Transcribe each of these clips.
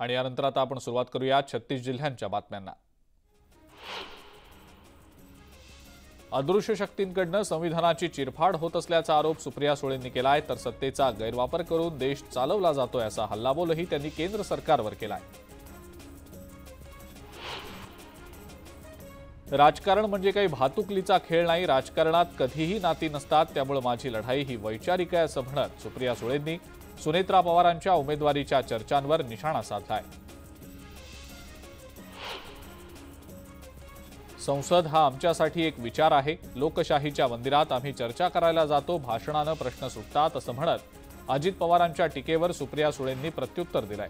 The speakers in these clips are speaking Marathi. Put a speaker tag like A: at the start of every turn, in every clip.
A: आणि यानंतर आता आपण सुरुवात करूया 36 जिल्ह्यांच्या बातम्यांना। अदृश्य शक्तींकडून संविधानाची चिरफाड होत असल्याचा आरोप सुप्रिया सुळेंनी केलाय, तर सत्तेचा गैरवापर करून देश चालवला जातोय असा हल्लाबोलही त्यांनी केंद्र सरकारवर केलाय। राजकारण म्हणजे काही भातुकलीचा खेळ नाही, राजकारणात कधीही नाती नसतात, त्यामुळे माझी लढाई ही वैचारिक आहे असं म्हणत सुप्रिया सुळेंनी सुनेत्रा पवारांच्या उमेदवारीच्या चर्चांवर निशाणा साधलाय। संसद हा आमच्यासाठी एक विचार आहे, लोकशाहीच्या मंदिरात आम्ही चर्चा करायला जातो, भाषणानं प्रश्न सुटतात असं म्हणत अजित पवारांच्या टीकेवर सुप्रिया सुळेंनी प्रत्युत्तर दिलंय।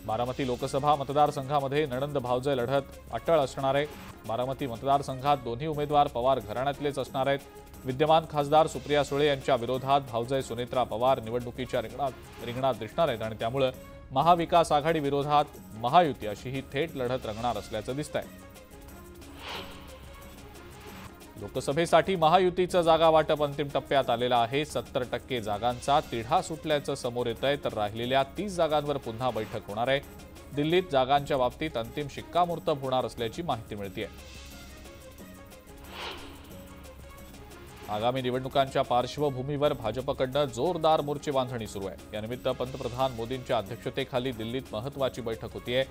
A: बारामती लोकसभा मतदारसंघामध्ये नणंद भावजय लढत अटळ असणार आहे। बारामती मतदारसंघात दोन्ही उमेदवार पवार घराण्यातलेच असणार आहेत। विद्यमान खासदार सुप्रिया सुळे यांच्या विरोधात भावजय सुनेत्रा पवार निवडणुकीच्या रिंगणात दिसणार आहेत आणि त्यामुळे महाविकास आघाडी विरोधात महायुती अशी ही थेट लढत रंगणार असल्याचं दिसतंय। लोकसभेसाठी महायुतीचं जागा वाटप अंतिम टप्प्यात आलेलं आहे। 70% जागांचा तिढा सुटल्याचं समोर येतंय, तर राहिलेल्या 30 जागांवर पुन्हा बैठक होणार आहे। दिल्लीत जागांच्या बाबतीत अंतिम शिक्कामोर्तब होणार असल्याची माहिती मिळतेय। आगामी निवडणुकांच्या पार्श्वभूमीवर भाजपकडनं जोरदार मोर्चे बांधणी सुरू आहे। यानिमित्त पंतप्रधान मोदींच्या अध्यक्षतेखाली दिल्लीत महत्त्वाची बैठक होतीये।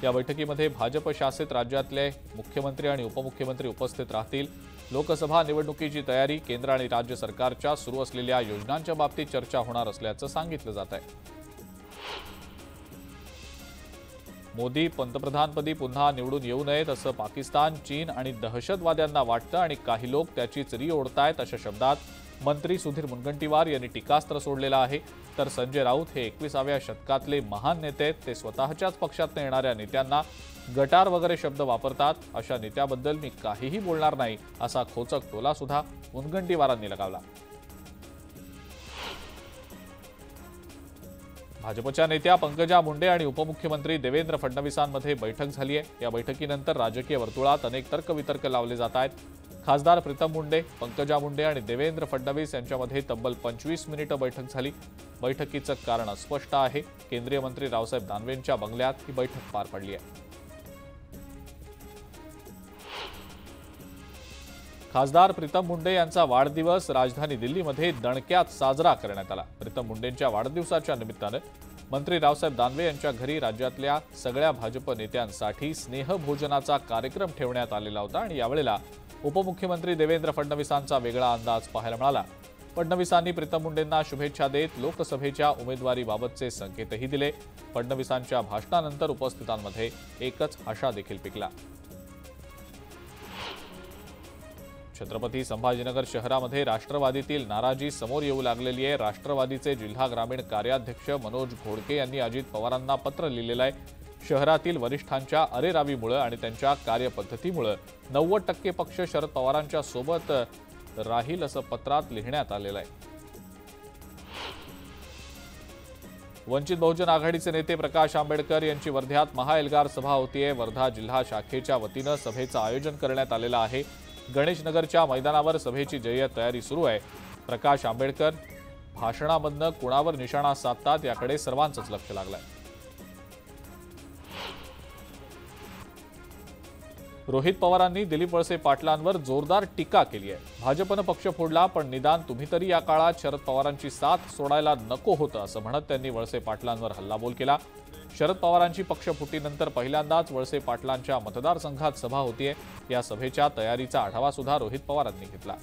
A: या बैठकीमध्ये भाजप शासित राज्यातले मुख्यमंत्री आणि उपमुख्यमंत्री उपस्थित राहतील। लोकसभा निवडणुकीची तयारी, केंद्र आणि राज्य सरकारच्या सुरू असलेल्या योजनांच्या बाबतीत चर्चा होणार असल्याचं सांगितलं जात आहे। मोदी पंतप्रधानपदी पुन्हा निवडून येऊ नयेत असं पाकिस्तान, चीन आणि दहशतवाद्यांना वाटतं आणि काही लोक त्याचीच री ओढतायत अशा शब्दात मंत्री सुधीर मुनगंटीवार यांनी टीकास्त्र सोडलेलं आहे। तर संजय राऊत हे 21व्या शतकातले महान नेते आहेत, ते स्वतःच्याच पक्षातून येणाऱ्या नेत्यांना गटार वगैरे शब्द वापरतात, अशा नेत्याबद्दल मी काहीही बोलणार नाही असा खोचक टोला सुद्धा मुनगंटीवारांनी लगावला। भाजपच्या नेत्या पंकजा मुंडे आणि उपमुख्यमंत्री देवेंद्र फडणवीसांमध्ये बैठक झाली आहे। या बैठकीनंतर राजकीय वर्तुळात अनेक तर्कवितर्क लावले जात आहेत। खासदार प्रीतम मुंडे, पंकजा मुंडे आणि देवेंद्र फडणवीस यांच्यामध्ये तब्बल 25 मिनिटं बैठक झाली। बैठकीचं कारण अस्पष्ट आहे। केंद्रीय मंत्री रावसाहेब दानवेंच्या बंगल्यात ही बैठक पार पडली आहे। खासदार प्रीतम मुंडे यांचा वाढदिवस राजधानी दिल्लीमध्ये दणक्यात साजरा करण्यात आला। प्रीतम मुंडेंच्या वाढदिवसाच्या निमित्तानं मंत्री रावसाहेब दानवे यांच्या घरी राज्यातल्या सगळ्या भाजप नेत्यांसाठी स्नेहभोजनाचा कार्यक्रम ठेवण्यात आलेला होता आणि यावेळेला उपमुख्यमंत्री देवेंद्र फडणवीसांचा वेगळा अंदाज पाहायला मिळाला। फडणवीसांनी प्रीतम मुंडेंना शुभेच्छा देत लोकसभेच्या उमेदवारीबाबतचे संकेतही दिले। फडणवीसांच्या भाषणानंतर उपस्थितांमध्ये एकच हशा देखील पिकला। छत्रपती संभाजीनगर शहरामध्ये राष्ट्रवादीतील नाराजी समोर येऊ लागलेली आहे। राष्ट्रवादीचे जिल्हा ग्रामीण कार्याध्यक्ष मनोज घोडके यांनी अजित पवारांना पत्र लिहिलेलं आहे। शहरातील वरिष्ठांच्या अरेरावीमुळे आणि त्यांच्या कार्यपद्धतीमुळे 90% पक्ष शरद पवारांच्या सोबत राहील असं पत्रात लिहिण्यात आलेलं आहे। वंचित बहुजन आघाडीचे नेते प्रकाश आंबेडकर यांची वर्ध्यात महाएल्गार सभा होतीये। वर्धा जिल्हा शाखेच्या वतीनं सभेचं आयोजन करण्यात आलेलं आहे। गणेशनगरच्या मैदानावर सभेची जय्यत तयारी सुरू आहे। प्रकाश आंबेडकर भाषणामधनं कुणावर निशाणा साधतात याकडे सर्वांचंच लक्ष लागलंय। रोहित पवारांनी दिलीप वळसे पाटलांवर जोरदार टीका केली आहे। भाजपनं पक्ष फोडला, पण निदान तुम्ही तरी या काळात शरद पवारांची साथ सोडायला नको होतं असं म्हणत त्यांनी वळसे पाटलांवर हल्लाबोल केला। शरद पवारांची पक्षफुटीनंतर पहिल्यांदाच वळसे पाटलांच्या मतदारसंघात सभा होतीये। या सभेच्या तयारीचा आढावा सुद्धा रोहित पवारांनी घेतला।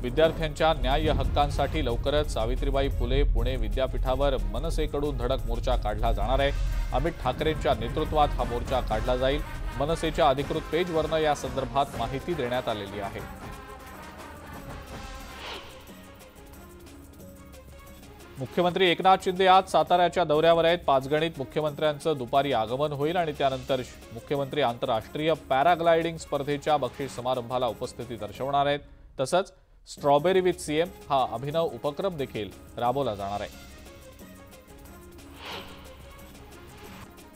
A: विद्यार्थ्यांच्या न्याय्य हक्कांसाठी लवकरच सावित्रीबाई फुले पुणे विद्यापीठावर मनसेकडून धडक मोर्चा काढला जाणार आहे। अमित ठाकरेंच्या नेतृत्वात हा मोर्चा काढला जाईल। मनसेच्या अधिकृत पेजवरनं या संदर्भात माहिती देण्यात आलेली आहे। मुख्यमंत्री एकनाथ शिंदे आज साताऱ्याच्या दौऱ्यावर आहेत। पाचगणीत मुख्यमंत्र्यांचं दुपारी आगमन होईल आणि त्यानंतर मुख्यमंत्री आंतरराष्ट्रीय पॅराग्लायडिंग स्पर्धेच्या बक्षीस समारंभाला उपस्थिती दर्शवणार आहेत। तसंच स्ट्रॉबेरी विथ सीएम हा अभिनव उपक्रम देखील राबवला जाणार आहे।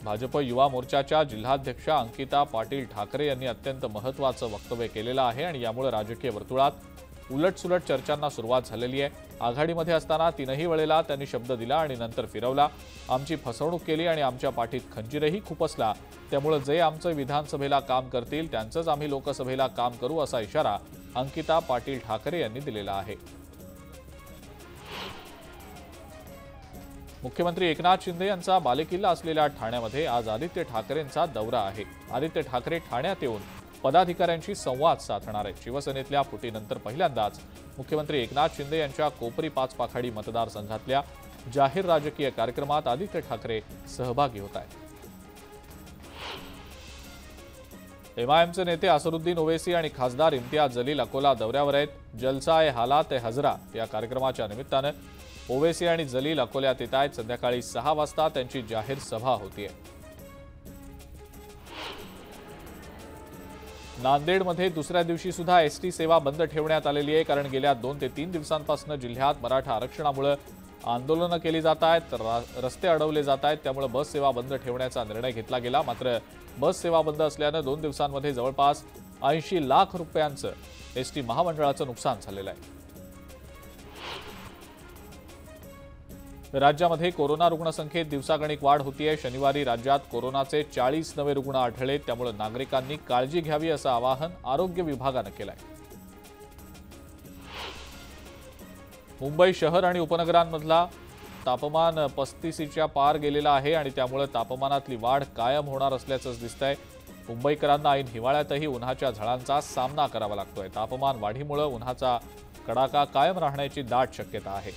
A: भाजप युवा मोर्चाच्या जिल्हाध्यक्षा अंकिता पाटील ठाकरे यांनी अत्यंत महत्त्वाचं वक्तव्य केलेलं आहे आणि यामुळे राजकीय वर्तुळात उलटसुलट चर्चांना सुरुवात झालेली आहे। आघाडीमध्ये असताना तीनही वेळेला त्यांनी शब्द दिला आणि नंतर फिरवला। आमची फसवणूक केली आणि आमच्या पाठीत खंजीरही खुपसला। त्यामुळे जे आमचं विधानसभेला काम करतील त्यांचंच आम्ही लोकसभेला काम करू असा इशारा अंकिता पाटील ठाकरे यांनी दिलेला आहे। मुख्यमंत्री एकनाथ शिंदे यांचा बालेकिल्ला असलेल्या ठाण्यामध्ये आज आदित्य ठाकरेंचा दौरा आहे। आदित्य ठाकरे ठाण्यात येऊन पदाधिकाऱ्यांशी संवाद साधणार आहेत। शिवसेनेतल्या फुटीनंतर पहिल्यांदाच मुख्यमंत्री एकनाथ शिंदे यांच्या कोपरी पाचपाखाडी मतदारसंघातल्या जाहीर राजकीय कार्यक्रमात आदित्य ठाकरे सहभागी होत आहेत। एमआयएमचे नेते असरुद्दीन ओवैसी आणि खासदार इम्तियाज जलील अकोला दौऱ्यावर आहेत। जलसा ए हालात ए हजरा या कार्यक्रमाच्या निमित्तानं ओवैसी आणि जलील अकोल्यात येत आहेत। संध्याकाळी 6 वाजता त्यांची जाहीर सभा होतीये। नांदेडमध्ये दुसऱ्या दिवशी सुद्धा एसटी सेवा बंद ठेवण्यात आलेली आहे, कारण गेल्या 2 ते 3 दिवसांपासून जिल्ह्यात मराठा आरक्षणामुळे आंदोलनं केली जात आहेत, रस्ते अडवले जात आहेत। त्यामुळे बस सेवा बंद ठेवण्याचा निर्णय घेतला गेला। मात्र बस सेवा बंद असल्यानं 2 दिवसांमध्ये जवळपास 80 लाख रुपयांचं एसटी महामंडळाचं नुकसान झालेलं आहे। राज्यामध्ये कोरोना रुग्णसंख्येत दिवसागणिक वाढ होतीये। शनिवारी राज्यात कोरोनाचे 40 नवे रुग्ण आढळले। त्यामुळे नागरिकांनी काळजी घ्यावी असं आवाहन आरोग्य विभागानं केलंय। मुंबई शहर आणि उपनगरांमधला तापमान 35च्या पार गेलेला आहे आणि त्यामुळे तापमानातली वाढ कायम होणार असल्याचंच दिसतंय। मुंबईकरांना ऐन हिवाळ्यातही उन्हाच्या झळांचा सामना करावा लागतोय। तापमान वाढीमुळे उन्हाचा कडाका कायम राहण्याची दाट शक्यता आहे।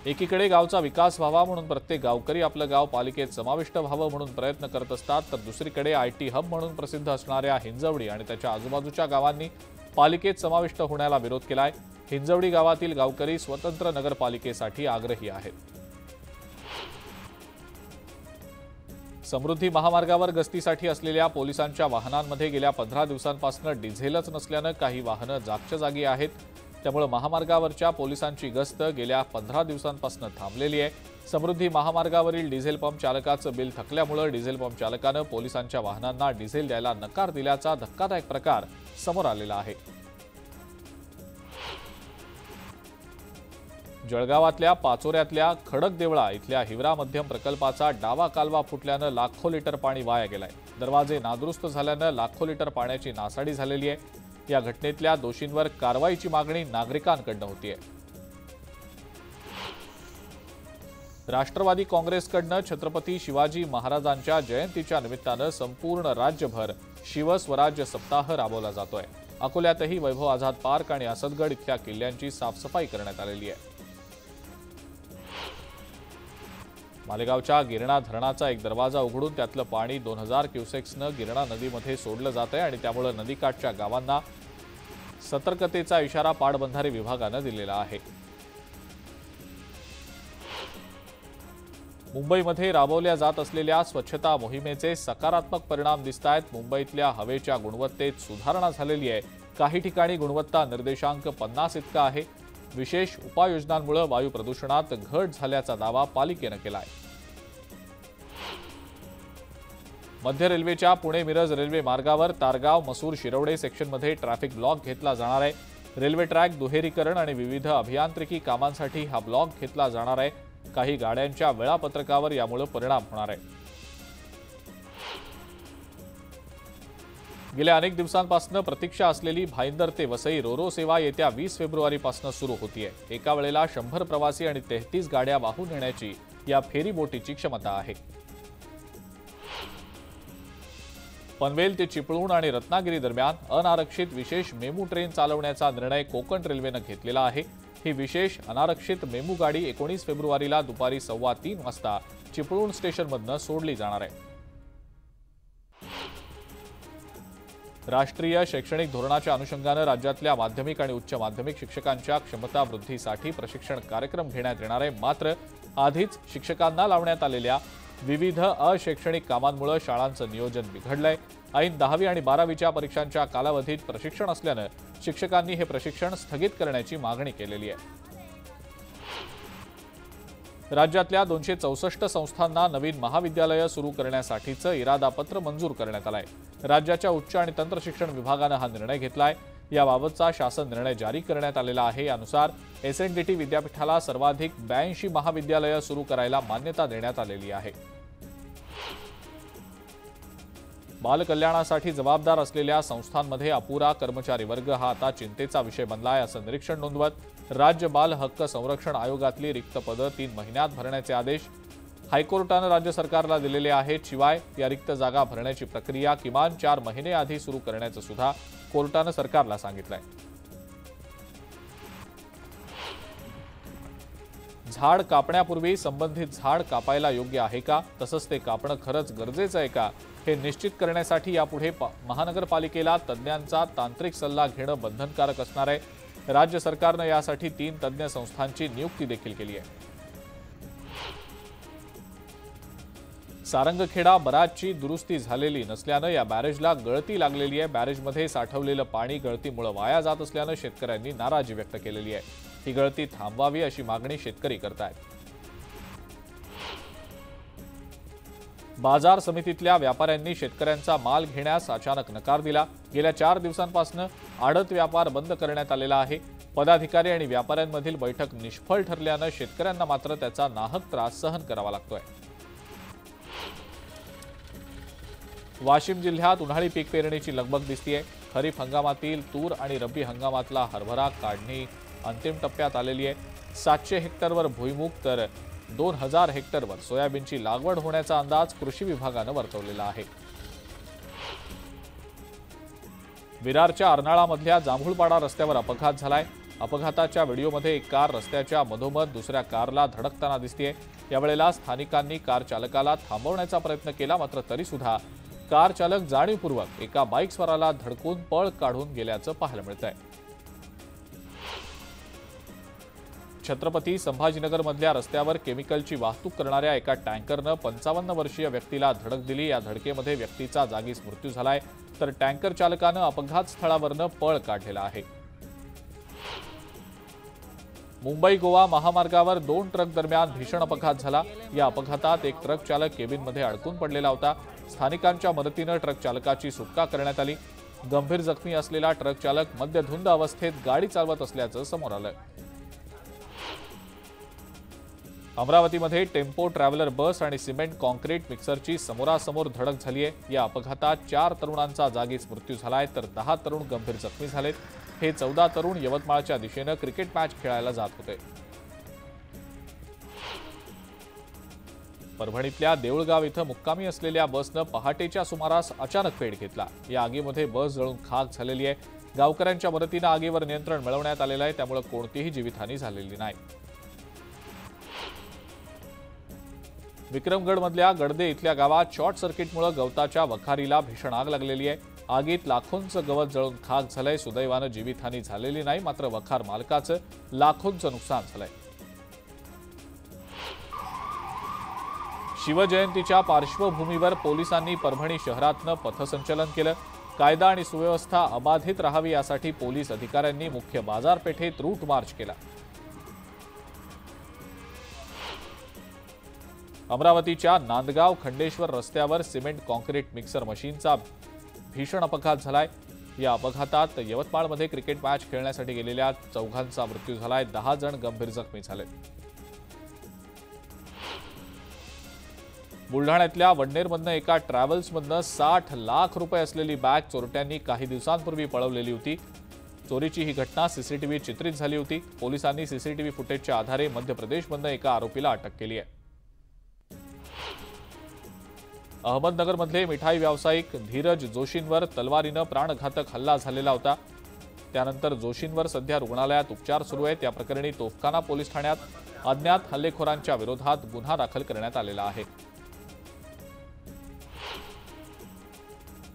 A: एकीकडे गावचा विकास व्हावा म्हणून प्रत्येक गावकरी आपलं गाव पालिकेत समाविष्ट व्हावं म्हणून प्रयत्न करत असतात, तर दुसरीकडे आयटी हब म्हणून प्रसिद्ध असणाऱ्या हिंजवडी आणि त्याच्या आजूबाजूच्या गावांनी पालिकेत समाविष्ट होण्याला विरोध केलाय। हिंजवडी गावातील गावकरी स्वतंत्र नगरपालिकेसाठी आग्रही आहेत। समृद्धी महामार्गावर गस्तीसाठी असलेल्या पोलिसांच्या वाहनांमध्ये गेल्या 15 दिवसांपासून डिझेलच नसल्यानं काही वाहनं जागच्या जागी आहेत। त्यामुळे महामार्गावरच्या पोलिसांची गस्त गेल्या 15 दिवसांपासून थांबलेली आहे। समृद्धी महामार्गावरील डिझेल पंप चालकाचं बिल थकल्यामुळे डिझेल पंप चालकानं पोलिसांच्या वाहनांना डिझेल द्यायला नकार दिल्याचा धक्कादायक प्रकार समोर आलेला आहे। जळगावातल्या पाचोऱ्यातल्या खडकदेवळा इथल्या हिवरा मध्यम प्रकल्पाचा डावा कालवा फुटल्यानं लाखो लिटर पाणी वाया गेलंय। दरवाजे नादुरुस्त झाल्यानं लाखो लिटर पाण्याची नासाडी झालेली आहे। या घटनेतल्या दोषींवर कारवाईची मागणी नागरिकांकडून होतीये। राष्ट्रवादी काँग्रेसकडून छत्रपती शिवाजी महाराजांच्या जयंतीच्या निमित्तानं संपूर्ण राज्यभर शिवस्वराज्य सप्ताह राबवला जातोय। अकोल्यातही वैभव आझाद पार्क आणि असदगड इथल्या किल्ल्यांची साफसफाई करण्यात आलेली आहे। मालेगावच्या गिरणा धरणाचा एक दरवाजा उघडून त्यातलं पाणी 2000 क्युसेक्सनं गिरणा नदीमध्ये सोडलं जात आहे आणि त्यामुळे नदीकाठच्या गावांना सतर्कतेचा इशारा पाटबंधारे विभागानं दिलेला आहे। मुंबईमध्ये राबवल्या जात असलेल्या स्वच्छता मोहिमेचे सकारात्मक परिणाम दिसतायत। मुंबईतल्या हवेच्या गुणवत्तेत सुधारणा झालेली आहे। काही ठिकाणी गुणवत्ता निर्देशांक 50 इतका आहे। विशेष उपाययोजनांमुळे वायू प्रदूषणात घट झाल्याचा दावा पालिकेनं केलाय। मध्य रेल्वेच्या पुणे मिरज रेल्वे मार्गावर तारगाव मसूर शिरवडे सेक्शनमध्ये ट्रॅफिक ब्लॉक घेतला जाणार आहे। रेल्वे ट्रॅक दुहेरीकरण आणि विविध अभियांत्रिकी कामांसाठी हा ब्लॉक घेतला जाणार आहे। काही गाड्यांच्या वेळापत्रकावर यामुळे परिणाम होणार आहे। गेल्या अनेक दिवसांपासून प्रतीक्षा असलेली भाईंदर ते वसई रोरो सेवा येत्या 20 फेब्रुवारीपासून सुरू होतीये। एका वेळेला 100 प्रवासी आणि 33 गाड्या वाहून नेण्याची या फेरी बोटीची क्षमता आहे। पनवेल ते चिपळूण आणि रत्नागिरी दरम्यान अनारक्षित विशेष मेमू ट्रेन चालवण्याचा निर्णय कोकण रेल्वेनं घेतलेला आहे। ही विशेष अनारक्षित मेमू गाडी 19 फेब्रुवारीला दुपारी 3:15 वाजता चिपळूण स्टेशनमधून सोडली जाणार आहे। राष्ट्रीय शैक्षणिक धोरणाच्या अनुषंगानं राज्यातल्या माध्यमिक आणि उच्च माध्यमिक शिक्षकांच्या क्षमता वृद्धीसाठी प्रशिक्षण कार्यक्रम घेण्यात येणार आहे। मात्र आधीच शिक्षकांना लावण्यात आलेल्या विविध अशैक्षणिक कामांमुळे शाळांचं नियोजन बिघडलंय। ऐन 10वी आणि 12वीच्या परीक्षांच्या कालावधीत प्रशिक्षण असल्यानं शिक्षकांनी हे प्रशिक्षण स्थगित करण्याची मागणी केलेली आहे। राज्यातल्या 264 संस्थांना नवीन महाविद्यालय सुरू करण्यासाठीचं इरादापत्र मंजूर करण्यात आलंय। राज्याच्या उच्च आणि तंत्र शिक्षण विभागानं हा निर्णय घेतलाय। याबाबतचा शासन निर्णय जारी करण्यात आलेला आहे। यानुसार एसएनडीटी विद्यापीठाला सर्वाधिक 82 महाविद्यालय सुरू करायला मान्यता देण्यात आलेली आहे। बालकल्याणासाठी जबाबदार असलेल्या संस्थांमध्ये अपुरा कर्मचारी वर्ग हा आता चिंतेचा विषय बनलाय, असं निरीक्षण नोंदवत राज्य बाल हक्क संरक्षण आयोगातली रिक्त पदं 3 महिन्यात भरण्याचे आदेश हायकोर्टानं राज्य सरकारला दिलेले आहेत। शिवाय या रिक्त जागा भरण्याची प्रक्रिया किमान 4 महिने आधी सुरू करण्याचं सुद्धा कोर्टानं सरकारला सांगितलंय। झाड कापण्यापूर्वी संबंधित झाड कापायला योग्य आहे का, तसंच ते कापणं खरंच गरजेचं आहे का, हे निश्चित करण्यासाठी यापुढे महानगरपालिकेला तज्ज्ञांचा तांत्रिक सल्ला घेणं बंधनकारक असणार आहे। राज्य सरकारनं यासाठी 3 तज्ज्ञ संस्थांची नियुक्ती देखील केली आहे। सारंगखेडा बराचची दुरुस्ती झालेली नसल्यानं या बॅरेजला गळती लागलेली आहे। बॅरेजमध्ये साठवलेलं पाणी गळतीमुळे वाया जात असल्यानं शेतकऱ्यांनी नाराजी व्यक्त केलेली आहे। ही गळती थांबवावी अशी मागणी शेतकरी करतायत। बाजार समितीतल्या व्यापाऱ्यांनी शेतकऱ्यांचा माल घेण्यास अचानक नकार दिला। गेल्या 4 दिवसांपासून आडत व्यापार बंद करण्यात आलेला आहे। पदाधिकारी आणि व्यापाऱ्यांमधील बैठक निष्फळ ठरल्यानं शेतकऱ्यांना मात्र त्याचा नाहक त्रास सहन करावा लागतोय। वाशिम जिल्ह्यात उन्हाळी पीक पेरणीची लगबग दिसतीये। खरीप हंगामातील तूर आणि रब्बी हंगामातला हरभरा काढणी अंतिम टप्प्यात आलेली आहे। 700 हेक्टरवर भुईमूग तर 2000 हेक्टरवर सोयाबीनची लागवड होण्याचा अंदाज कृषी विभागानं वर्तवलेला आहे। विरारच्या अर्नाळामधल्या जांभूळपाडा रस्त्यावर अपघात झालाय। अपघाताच्या व्हिडिओमध्ये एक कार रस्त्याच्या मधोमध दुसऱ्या कारला धडकताना दिसतेय। यावेळेला स्थानिकांनी कार चालकाला थांबवण्याचा प्रयत्न केला, मात्र तरीसुद्धा कार चालक जाणीवपूर्वक एका बाईकस्वाराला धडकून पळ काढून गेल्याचं पाहायला मिळतंय। छत्रपती संभाजीनगरमधल्या रस्त्यावर केमिकलची वाहतूक करणाऱ्या एका टँकरनं 55 वर्षीय व्यक्तीला धडक दिली। या धडकेमध्ये व्यक्तीचा जागीच मृत्यू झालाय, तर टँकर चालकानं अपघात स्थळावरनं पळ काढलेला आहे। मुंबई गोवा महामार्गावर 2 ट्रक दरम्यान भीषण अपघात झाला। या अपघातात एक ट्रक चालक केबिनमध्ये अडकून पडलेला होता। स्थानिकांच्या मदतीनं ट्रक चालकाची सुटका करण्यात आली। गंभीर जखमी असलेला ट्रक चालक मद्यधुंद अवस्थेत गाडी चालवत असल्याचं समोर आलं। अमरावतीमध्ये टेम्पो ट्रॅव्हलर बस आणि सिमेंट कॉन्क्रीट मिक्सरची समोरासमोर धडक झाली आहे। या अपघातात 4 तरुणांचा जागीच मृत्यू झालाय, तर 10 तरुण गंभीर जखमी झालेत। हे 14 तरुण यवतमाळच्या दिशेनं क्रिकेट मॅच खेळायला जात होते। परभणीतल्या देऊळगाव इथं मुक्कामी असलेल्या बसनं पहाटेच्या सुमारास अचानक पेट घेतला। या आगीमध्ये बस जळून खाक झालेली आहे। गावकऱ्यांच्या मदतीनं आगीवर नियंत्रण मिळवण्यात आलेलं आहे, त्यामुळे कोणतीही जीवितहानी झालेली नाही। विक्रमगडमधल्या गडदे इथल्या गावात शॉर्ट सर्किटमुळे गवताच्या वखारीला भीषण आग लागलेली आहे। आगीत लाखोंचं गवत जळून खाक झालंय। सुदैवानं जीवितहानी झालेली नाही, मात्र वखार मालकाचं लाखोंचं नुकसान झालंय। शिवजयंतीच्या पार्श्वभूमीवर पोलिसांनी परभणी शहरातनं पथसंचलन केलं। कायदा आणि सुव्यवस्था अबाधित राहावी यासाठी पोलीस अधिकाऱ्यांनी मुख्य बाजारपेठेत रूट मार्च केला। अमरावतीच्या नांदगाव खंडेश्वर रस्त्यावर सिमेंट कॉन्क्रीट मिक्सर मशीनचा भीषण अपघात झालाय। या अपघातात यवतमाळमध्ये क्रिकेट मॅच खेळण्यासाठी गेलेल्या 4 मृत्यू झालाय। 10 जण गंभीर जखमी झाले। बुलढाण्यातल्या वडनेरमधनं एका ट्रॅव्हल्समधनं 60 लाख रुपये असलेली बॅग चोरट्यांनी काही दिवसांपूर्वी पळवलेली होती। चोरीची ही घटना सीसीटीव्ही चित्रित झाली होती। पोलिसांनी सीसीटीव्ही फुटेजच्या आधारे मध्य प्रदेशमधनं एका आरोपीला अटक केली आहे। अहमदनगरमधले मिठाई व्यावसायिक धीरज जोशींवर तलवारीनं प्राणघातक हल्ला झालेला होता। त्यानंतर जोशींवर सध्या रुग्णालयात उपचार सुरू आहेत। या प्रकरणी तोफखाना पोलीस ठाण्यात अज्ञात हल्लेखोरांच्या विरोधात गुन्हा दाखल करण्यात आलेला आहे।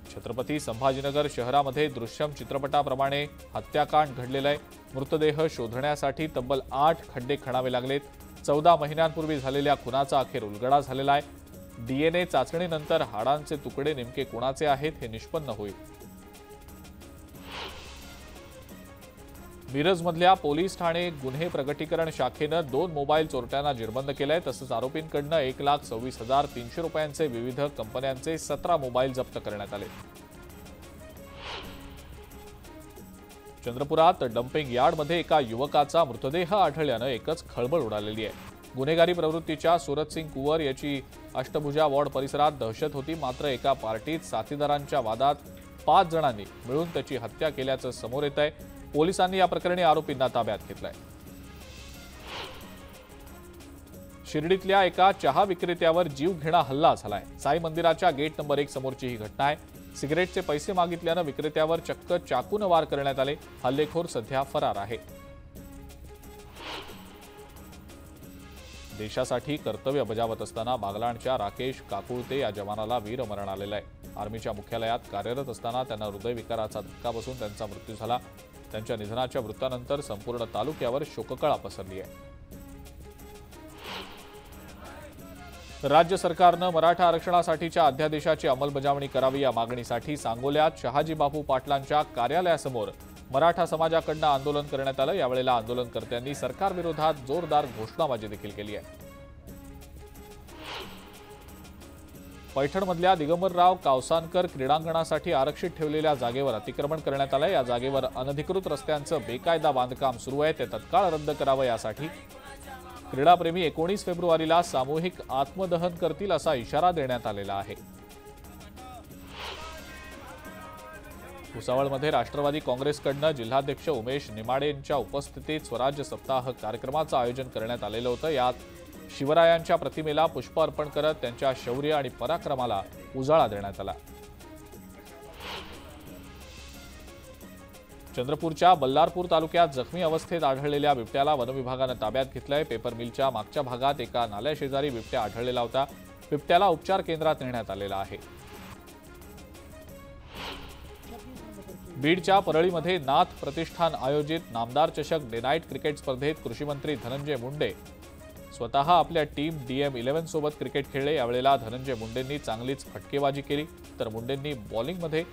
A: छत्रपती संभाजीनगर शहरामध्ये दृश्यम चित्रपटाप्रमाणे हत्याकांड घडलेलं आहे। मृतदेह शोधण्यासाठी तब्बल 8 खड्डे खणावे लागलेत। 14 महिन्यांपूर्वी झालेल्या खुनाचा अखेर उलगडा झालेला आहे। डीएनए चाचणीनंतर हाडांचे तुकडे नेमके कोणाचे आहेत हे निष्पन्न होईल। मिरजमधल्या पोलीस ठाणे गुन्हे प्रगटीकरण शाखेनं 2 मोबाईल चोरट्यांना जेरबंद केलंय. तसंच आरोपींकडनं 1,26,300 रुपयांचे विविध कंपन्यांचे 17 मोबाईल जप्त करण्यात आले. चंद्रपुरात डम्पिंग यार्डमध्ये एका युवकाचा मृतदेह आढळल्यानं एकच खळबळ उडालेली आहे. गुन्हेगारी प्रवृत्तीच्या सुरतसिंग कुवर याची अष्टभुजा वॉर्ड परिसरात दहशत होती. मात्र एका पार्टीत साथीदारांच्या वादात 5 जणांनी मिळून त्याची हत्या केल्याचं समोर येत आहे. पोलिसांनी या प्रकरणी आरोपींना ताब्यात घेतलंय. शिर्डीतल्या एका चहा विक्रेत्यावर जीवघेणा हल्ला झालाय. साई मंदिराच्या गेट नंबर 1 समोरची ही घटना आहे. सिगरेटचे पैसे मागितल्यानं विक्रेत्यावर चक्क चाकूनं वार करण्यात आले. हल्लेखोर सध्या फरार आहे. देशासाठी कर्तव्य बजावत असताना बागलाणच्या राकेश काकुळते या जवानाला वीरमरण आलेलं आहे. आर्मीच्या मुख्यालयात कार्यरत असताना त्यांना हृदयविकाराचा धक्का बसून त्यांचा मृत्यू झाला. त्यांच्या निधनाच्या वृत्तानंतर संपूर्ण तालुक्यावर शोककळा पसरली आहे. राज्य सरकारनं मराठा आरक्षणासाठीच्या अध्यादेशाची अंमलबजावणी करावी या मागणीसाठी सांगोल्यात शहाजी बापू पाटलांच्या कार्यालयासमोर मराठा समाजाकडून आंदोलन करण्यात आलं. यावेळेला आंदोलनकर्त्यांनी सरकारविरोधात जोरदार घोषणाबाजी देखील केली आहे. पैठणमधल्या दिगंबरराव कावसानकर क्रीडांगणासाठी आरक्षित ठेवलेल्या जागेवर अतिक्रमण करण्यात आलंय. या जागेवर अनधिकृत रस्त्यांचं बेकायदा बांधकाम सुरू आहे. ते तत्काळ रद्द करावं यासाठी क्रीडाप्रेमी 19 फेब्रुवारीला सामूहिक आत्मदहन करतील असा इशारा देण्यात आलेला आहे. भुसावळमध्ये राष्ट्रवादी काँग्रेसकडून जिल्हाध्यक्ष उमेश निमाडे यांच्या उपस्थितीत स्वराज्य सप्ताह कार्यक्रमाचं आयोजन करण्यात आलेलं होतं. यात शिवरायांच्या प्रतिमेला पुष्प अर्पण करत त्यांच्या शौर्य आणि पराक्रमाला उजाळा देण्यात आला. चंद्रपूरच्या बल्लारपूर तालुक्यात जखमी अवस्थेत आढळलेल्या बिबट्याला वनविभागानं ताब्यात घेतलंय. पेपर मिलच्या मागच्या भागात एका नाल्याशेजारी बिबट्या आढळलेला होता. बिबट्याला उपचार केंद्रात नेण्यात आलेला आहे. बीडच्या परळीमध्ये नाथ प्रतिष्ठान आयोजित नामदार चषक डे नाईट क्रिकेट स्पर्धेत कृषीमंत्री धनंजय मुंडे स्वतः आपल्या टीम DM11 सोबत क्रिकेट खेळले. यावेळेला धनंजय मुंडेंनी चांगलीच फटकेबाजी केली. तर मुंडेंनी बॉलिंगमध्ये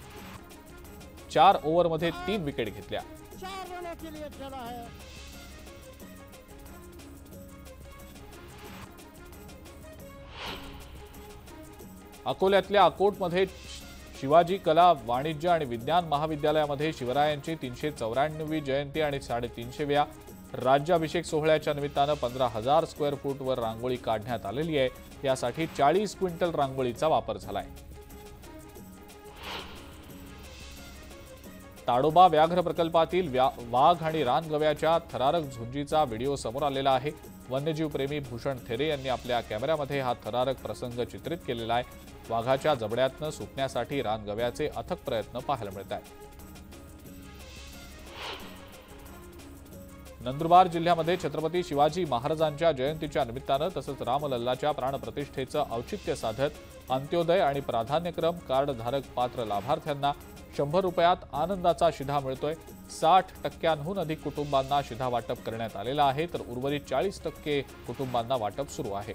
A: 4 ओव्हरमध्ये 3 विकेट घेतल्या. अकोल्यातल्या अकोटमध्ये शिवाजी कला वाणिज्य आणि विज्ञान महाविद्यालयामध्ये शिवरायांची 394वी जयंती आणि 350व्या राज्याभिषेक सोहळ्याच्या निमित्तानं 15,000 स्क्वेअर फूटवर रांगोळी काढण्यात आलेली आहे. यासाठी 40 क्विंटल रांगोळीचा वापर झालाय. ताडोबा व्याघ्र प्रकल्पातील वाघ आणि रानगव्याच्या थरारक झुंजीचा व्हिडिओ समोर आलेला आहे. वन्यजीव प्रेमी भूषण थेरे यांनी आपल्या कॅमेऱ्यामध्ये हा थरारक प्रसंग चित्रित केलेला आहे. वाघाच्या जबड्यातनं सुटण्यासाठी रानगव्याचे अथक प्रयत्न पाहायला मिळत आहेत. नंदुरबार जिल्ह्यामध्ये छत्रपती शिवाजी महाराजांच्या जयंतीच्या निमित्तानं तसंच रामलल्लाच्या प्राणप्रतिष्ठेचं औचित्य साधत अंत्योदय आणि प्राधान्यक्रम कार्डधारक पात्र लाभार्थ्यांना 100 रुपयात आनंदाचा शिधा मिळतोय. 60% अधिक कुटुंबांना शिधा वाटप करण्यात आलेला आहे. तर उर्वरित 40% कुटुंबांना वाटप सुरू आहे.